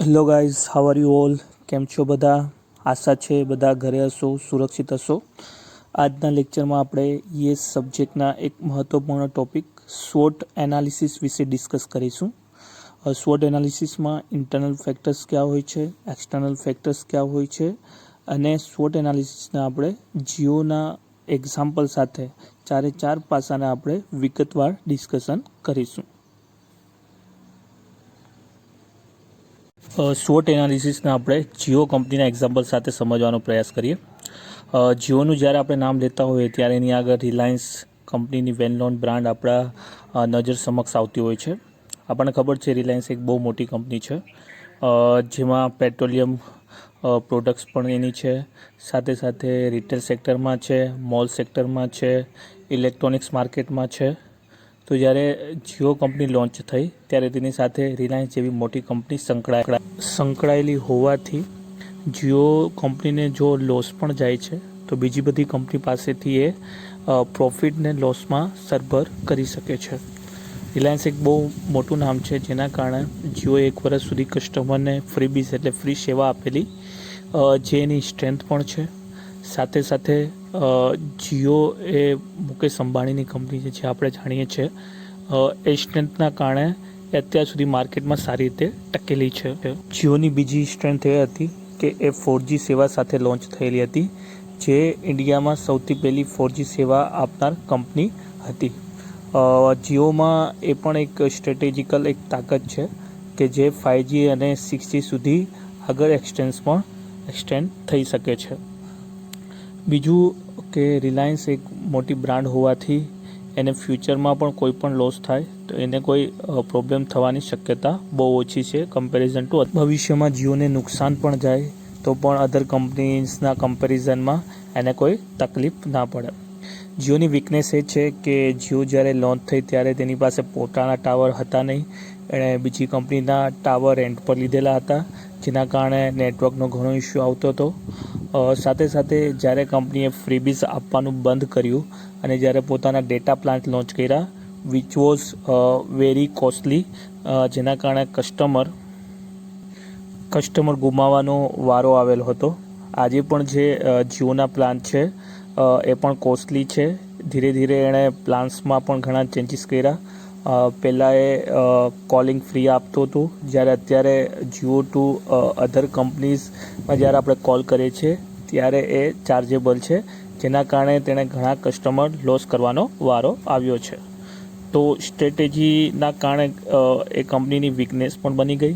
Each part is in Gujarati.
Hello guys, how are you all? કેમ છો બધા? આશા છે બધા ઘરે હશો, સુરક્ષિત હશો. આજના લેક્ચરમાં આપણે યસ સબ્જેક્ટના એક મહત્વપૂર્ણ ટોપિક SWOT એનાલિસિસ વિશે ડિસ્કસ કરીશું. SWOT એનાલિસિસમાં ઇન્ટરનલ ફેક્ટર્સ કયા હોય છે, એક્સટર્નલ ફેક્ટર્સ કયા હોય છે, અને SWOT એનાલિસિસના આપણે જીઓના એક્ઝામ્પલ સાથે ચાર પાસાને આપણે વિગતવાર ડિસ્કશન કરીશું. SWOT એનાલિસિસના આપણે જીઓ કંપનીના એક્ઝામ્પલ સાથે સમજવાનો પ્રયાસ કરીએ. જીઓનું જ્યારે આપણે નામ લેતા હોઈએ ત્યારે એની આગળ રિલાયન્સ કંપનીની વેલ નોન બ્રાન્ડ આપણા નજર સમક્ષ આવતી હોય છે. આપણને ખબર છે રિલાયન્સ એક બહુ મોટી કંપની છે, જેમાં પેટ્રોલિયમ પ્રોડક્ટ્સ પણ એની છે, સાથે સાથે રિટેલ સેક્ટરમાં છે, મોલ સેક્ટરમાં છે, ઇલેક્ટ્રોનિક્સ માર્કેટમાં છે. તો જ્યારે જીઓ કંપની લોન્ચ થઈ ત્યારે તેની સાથે રિલાયન્સ જેવી મોટી કંપની સંકળાયેલી હોવાથી જીઓ કંપનીને જો લોસ પણ જાય છે તો બીજી બધી કંપની પાસેથી એ પ્રોફિટને લોસમાં સરભર કરી શકે છે. રિલાયન્સ એક બહુ મોટું નામ છે, જેના કારણે જીઓએ 1 વર્ષ સુધી કસ્ટમરને ફ્રીબીઝ એટલે ફ્રી સેવા આપેલી, જે એની સ્ટ્રેન્થ પણ છે. સાથે સાથે જીઓ એ મુકેશ અંબાણીની કંપની છે, જે આપણે જાણીએ છીએ. એ સ્ટ્રેન્થના કારણે અત્યાર સુધી માર્કેટમાં સારી રીતે ટકેલી છે. જીઓની બીજી સ્ટ્રેન્થ એ હતી કે એ 4G સેવા સાથે લોન્ચ થયેલી હતી, જે ઇન્ડિયામાં સૌથી પહેલી 4G સેવા આપનાર કંપની હતી. જીઓમાં એ પણ એક સ્ટ્રેટેજિકલ એક તાકાત છે કે જે 5G અને 6G સુધી આગળ એક્સટેન્ડ થઈ શકે છે. બીજું કે રિલાયન્સ એક મોટી બ્રાન્ડ હોવાથી એને ફ્યુચરમાં પણ કોઈ પણ લોસ થાય તો એને કોઈ પ્રોબ્લેમ થવાની શક્યતા બહુ ઓછી છે કમ્પેરિઝન ટુ. ભવિષ્યમાં જીઓને નુકસાન પણ જાય તો પણ અધર કંપનીઝના કમ્પેરિઝનમાં એને કોઈ તકલીફ ના પડે. જીઓની વીકનેસ એ છે કે જીઓ જ્યારે લોન્ચ થઈ ત્યારે તેની પાસે પોતાના ટાવર હતા નહીં. એણે બીજી કંપનીના ટાવર રેન્ટ પર લીધેલા હતા, જેના કારણે નેટવર્કનો ઘણો ઇસ્યુ આવતો હતો. સાથે સાથે જ્યારે કંપનીએ ફ્રીબીઝ આપવાનું બંધ કર્યું અને જ્યારે પોતાના ડેટા પ્લાન્ટ લોન્ચ કર્યા, વિચ વોઝ વેરી કોસ્ટલી, જેના કારણે કસ્ટમર ગુમાવવાનો વારો આવેલો હતો. આજે પણ જે જીઓના પ્લાન છે એ પણ કોસ્ટલી છે. ધીરે ધીરે એણે પ્લાન્સમાં પણ ઘણા ચેન્જીસ કર્યા. પહેલાં એ કોલિંગ ફ્રી આપતું હતું, જ્યારે અત્યારે જીઓ ટુ અધર કંપનીઝમાં જ્યારે આપણે કોલ કરીએ છીએ ત્યારે એ ચાર્જેબલ છે, જેના કારણે તેણે ઘણા કસ્ટમર લોસ કરવાનો વારો આવ્યો છે. તો સ્ટ્રેટેજીના કારણે એ કંપનીની વીકનેસ પણ બની ગઈ.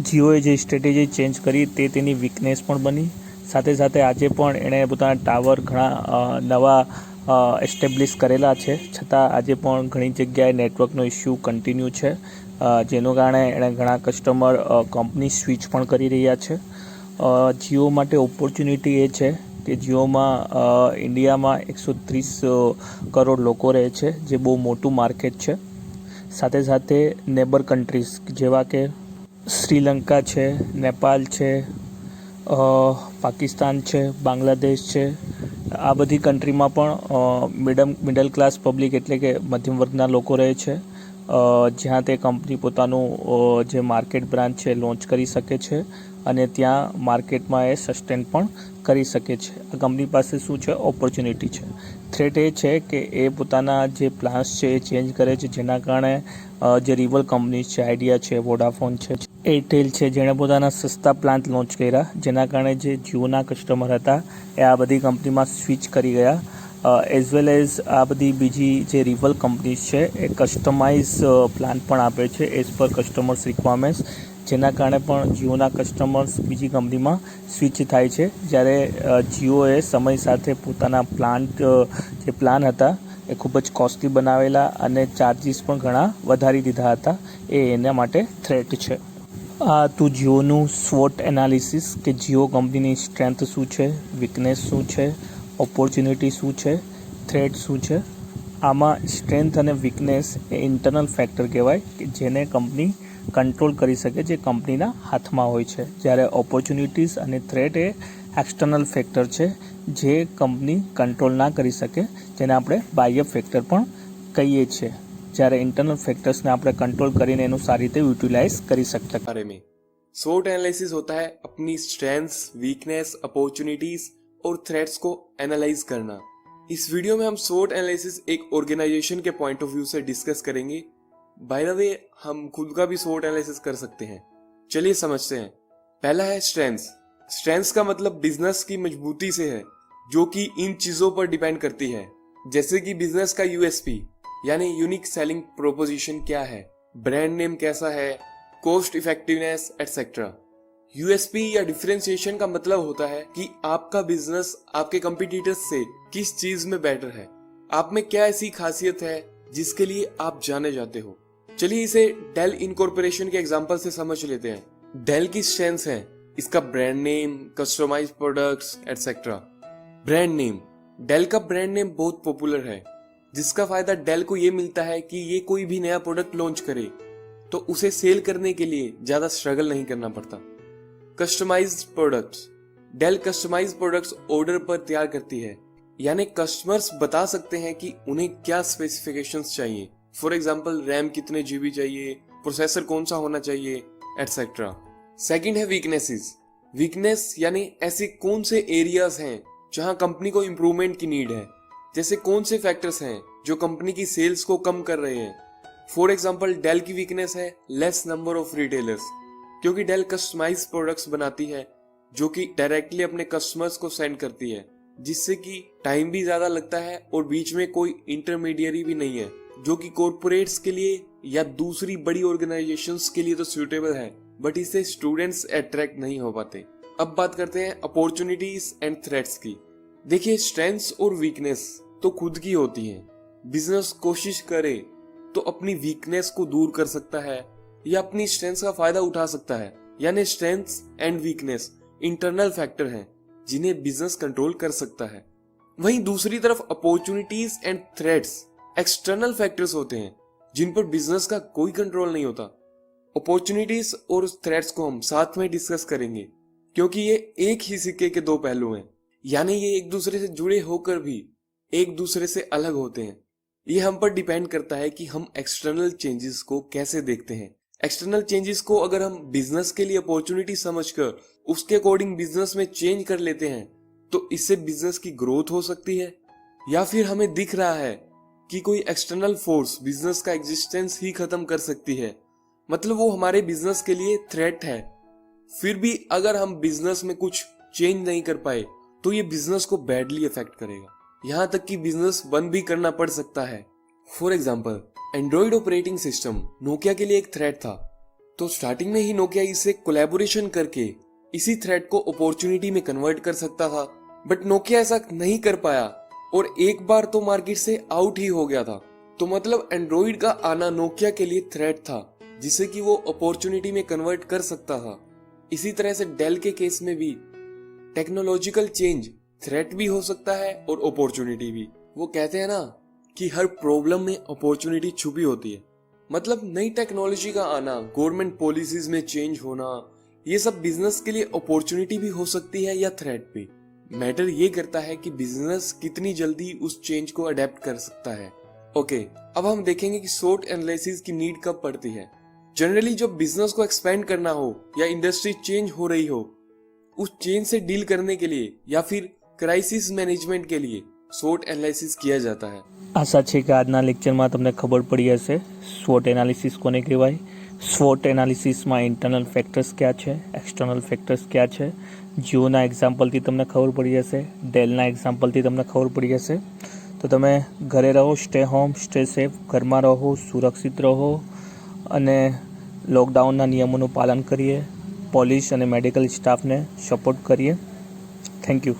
જીઓએ જે સ્ટ્રેટેજી ચેન્જ કરી તે તેની વીકનેસ પણ બની. સાથે સાથે આજે પણ એણે પોતાના ટાવર ઘણા નવા એસ્ટેબ્લિશ કરેલા છે, છતાં આજે પણ ઘણી જગ્યાએ નેટવર્કનો ઇસ્યુ કન્ટિન્યુ છે, જેનું કારણે એણે ઘણા કસ્ટમર કંપની સ્વિચ પણ કરી રહ્યા છે. જીઓ માટે ઓપોર્ચ્યુનિટી એ છે કે જીઓમાં ઇન્ડિયામાં 130 કરોડ લોકો રહે છે, જે બહુ મોટું માર્કેટ છે. સાથે સાથે નેબર કન્ટ્રીઝ જેવા કે શ્રીલંકા છે, નેપાલ છે, પાકિસ્તાન છે, બાંગ્લાદેશ છે, આ બધી કન્ટ્રીમાં પણ મિડલ ક્લાસ પબ્લિક એટલે કે મધ્યમ વર્ગના લોકો રહે છે, જ્યાં તે કંપની પોતાનું જે માર્કેટ બ્રાન્ચ છે લોન્ચ કરી શકે છે અને ત્યાં માર્કેટમાં એ સસ્ટેન પણ કરી શકે છે. આ કંપની પાસે શું છે? ઓપોર્ચ્યુનિટી છે. થ્રેટ એ છે કે એ પોતાના જે પ્લાન્સ છે એ ચેન્જ કરે છે, જેના કારણે જે રિવલ કંપનીઝ છે, આઈડિયા છે, વોડાફોન છે, એરટેલ છે, જેણે પોતાના સસ્તા પ્લાન લોન્ચ કર્યા, જેના કારણે જે જીઓના કસ્ટમર હતા એ આ બધી કંપનીમાં સ્વિચ કરી ગયા. એઝ વેલ એઝ આ બધી બીજી જે રિવલ કંપનીઝ છે એ કસ્ટમાઇઝ પ્લાન પણ આપે છે એઝ પર કસ્ટમર્સ રિક્વાયરમેન્ટ્સ, જેના કારણે પણ જીઓના કસ્ટમર્સ બીજી કંપનીમાં સ્વિચ થાય છે. જ્યારે જીઓએ સમય સાથે પોતાના જે પ્લાન હતા એ ખૂબ જ કોસ્ટલી બનાવેલા અને ચાર્જિસ પણ ઘણા વધારી દીધા હતા. એ એના માટે થ્રેટ છે. આ હતું જીઓનું SWOT એનાલિસિસ કે જીઓ કંપનીની સ્ટ્રેન્થ શું છે, વીકનેસ શું છે, ઓપોર્ચ્યુનિટી શું છે, થ્રેટ શું છે. આમાં સ્ટ્રેન્થ અને વીકનેસ એ ઇન્ટરનલ ફેક્ટર કહેવાય કે જેને કંપની કંટ્રોલ કરી શકે, જે કંપનીના હાથમાં હોય છે. જ્યારે ઓપોર્ચ્યુનિટીઝ અને થ્રેટ એ એક્સટર્નલ ફેક્ટર છે, જે કંપની કંટ્રોલ ના કરી શકે, જેને આપણે બાહ્ય ફેક્ટર પણ કહીએ છીએ. જ્યારે ઇન્ટરનલ ફેક્ટર્સને આપણે કંટ્રોલ કરીને એનું સારી રીતે યુટિલાઇઝ કરી શકતા. बारे में SWOT एनालिसिस होता है अपनी स्ट्रेंथ्स, वीकनेस, अपॉर्चुनिटीज और थ्रेट्स को एनालाइज करना. इस वीडियो में हम SWOT एनालिसिस एक ऑर्गेनाइजेशन के पॉइंट ऑफ व्यू से डिस्कस करेंगे. बाय द वे हम खुद का भी SWOT एनालिसिस कर सकते हैं. चलिए समझते हैं. पहला है स्ट्रेंथ्स. स्ट्रेंथ्स का मतलब बिजनेस की मजबूती से है, जो कि इन चीजों पर डिपेंड करती है, जैसे कि बिजनेस का यूएसपी यानी यूनिक सेलिंग प्रोपोजिशन क्या है, ब्रांड नेम कैसा है, कॉस्ट इफेक्टिवनेस एटसेट्रा. यूएसपी या डिफरेंशिएशन का मतलब होता है कि आपका बिजनेस आपके कंपटीटर्स से किस चीज में बेटर है, आप में क्या ऐसी खासियत है जिसके लिए आप जाने जाते हो. चलिए इसे डेल इनकॉर्पोरेशन के एग्जांपल से समझ लेते हैं. डेल की स्ट्रेंथ्स है इसका brand name, customized products etcetera. Brand name. Dell का ब्रांड नेम बहुत पॉपुलर है, जिसका फायदा डेल को ये मिलता है कि ये कोई भी नया प्रोडक्ट लॉन्च करे तो उसे सेल करने के लिए ज्यादा स्ट्रगल नहीं करना पड़ता. Customized products. Dell customized products order पर तैयार करती है, यानी कस्टमर्स बता सकते हैं कि उन्हें क्या स्पेसिफिकेशंस चाहिए. फॉर एग्जांपल रैम कितने जीबी चाहिए, प्रोसेसर कौन सा होना चाहिए एटसेट्रा. सेकंड है वीकनेसेस. वीकनेस यानी ऐसे कौन से एरियाज हैं जहां कंपनी को इंप्रूवमेंट की नीड है, जैसे कौन से फैक्टर्स हैं जो कंपनी की सेल्स को कम कर रहे हैं. फॉर एग्जांपल डेल की वीकनेस है लेस नंबर ऑफ रिटेलर्स, क्योंकि डेल कस्टमाइज्ड प्रोडक्ट्स बनाती है जो कि डायरेक्टली अपने कस्टमर्स को सेंड करती है, जिससे कि टाइम भी ज्यादा लगता है और बीच में कोई इंटरमीडियरी भी नहीं है, जो कि कॉर्पोरेट्स के लिए या दूसरी बड़ी ऑर्गेनाइजेशंस के लिए तो सूटेबल है, बट इससे स्टूडेंट्स अट्रैक्ट नहीं हो पाते. अब बात करते हैं अपॉर्चुनिटीज एंड थ्रेट्स की. देखिए स्ट्रेंथ्स और वीकनेस तो खुद की होती हैं. बिजनेस कोशिश करे तो अपनी वीकनेस को दूर कर सकता है या अपनी स्ट्रेंथ्स का फायदा उठा सकता है. यानी strengths and weakness internal factor हैं जिन्हें बिजनेस कंट्रोल कर सकता है. वहीं दूसरी तरफ opportunities and threats external factors होते हैं जिन पर बिजनेस का कोई कंट्रोल नहीं होता. अपॉर्चुनिटीज और थ्रेट्स को हम साथ में डिस्कस करेंगे, क्योंकि ये एक ही सिक्के के दो पहलू हैं, यानी ये एक दूसरे से जुड़े होकर भी एक दूसरे से अलग होते हैं. ये हम पर डिपेंड करता है कि हम एक्सटर्नल चेंजेस को कैसे देखते हैं. एक्सटर्नल चेंजेस को अगर हम बिजनेस के लिए अपॉर्चुनिटी समझकर उसके अकॉर्डिंग बिजनेस में चेंज कर लेते हैं तो इससे बिजनेस की ग्रोथ हो सकती है. या फिर हमें दिख रहा है कि कोई एक्सटर्नल फोर्स बिजनेस का एग्जिस्टेंस ही खत्म कर सकती है, मतलब वो हमारे बिजनेस के लिए थ्रेट है. फिर भी अगर हम बिजनेस में कुछ चेंज नहीं कर पाए तो ये बिजनेस को बैडली अफेक्ट करेगा, यहाँ तक कि बिजनेस बंद भी करना पड़ सकता है. For example Android operating system Nokia के लिए एक थ्रेट था, तो स्टार्टिंग में ही नोकिया इससे कोलैबोरेशन करके इसी थ्रेट को अपॉर्चुनिटी में कन्वर्ट कर सकता था, बट नोकिया ऐसा नहीं कर पाया और एक बार तो मार्केट से आउट ही हो गया था. तो मतलब एंड्रॉइड का आना नोकिया के लिए थ्रेट था जिसे कि वो अपॉर्चुनिटी में कन्वर्ट कर सकता था. इसी तरह से डेल के केस में भी टेक्नोलॉजिकल चेंज थ्रेट भी हो सकता है और अपॉर्चुनिटी भी. वो कहते हैं ना कि हर प्रॉब्लम में अपॉर्चुनिटी छुपी होती है. मतलब नई टेक्नोलॉजी का आना, गवर्नमेंट पॉलिसीज में चेंज होना, ये सब बिजनेस के लिए अपॉर्चुनिटी भी हो सकती है या थ्रेट भी. मैटर ये करता है कि बिजनेस कितनी जल्दी उस चेंज को अडेप्ट कर सकता है. ओके, अब हम देखेंगे कि SWOT एनालिसिस की नीड कब पड़ती है. जनरली जब बिजनेस को एक्सपेंड करना हो या इंडस्ट्री चेंज हो रही हो, उस चेंज से डील करने के लिए या फिर क्राइसिस मैनेजमेंट के लिए SWOT एनालिसिस किया जाता है. આશા છે કે આજના લેક્ચરમાં તમને ખબર પડી હશે SWOT એનાલિસિસ કોને કહેવાય. SWOT એનાલિસિસમાં ઇન્ટરનલ ફેક્ટર્સ ક્યાં છે, એક્સટર્નલ ફેક્ટર્સ ક્યાં છે. જીઓના એક્ઝામ્પલથી તમને ખબર પડી હશે, ડેલના એક્ઝામ્પલથી તમને ખબર પડી હશે. તો તમે ઘરે રહો, સ્ટે હોમ, સ્ટે સેફ, ઘરમાં રહો, સુરક્ષિત રહો અને લોકડાઉનના નિયમોનું પાલન કરીએ. પોલીસ અને મેડિકલ સ્ટાફને સપોર્ટ કરીએ. Thank you.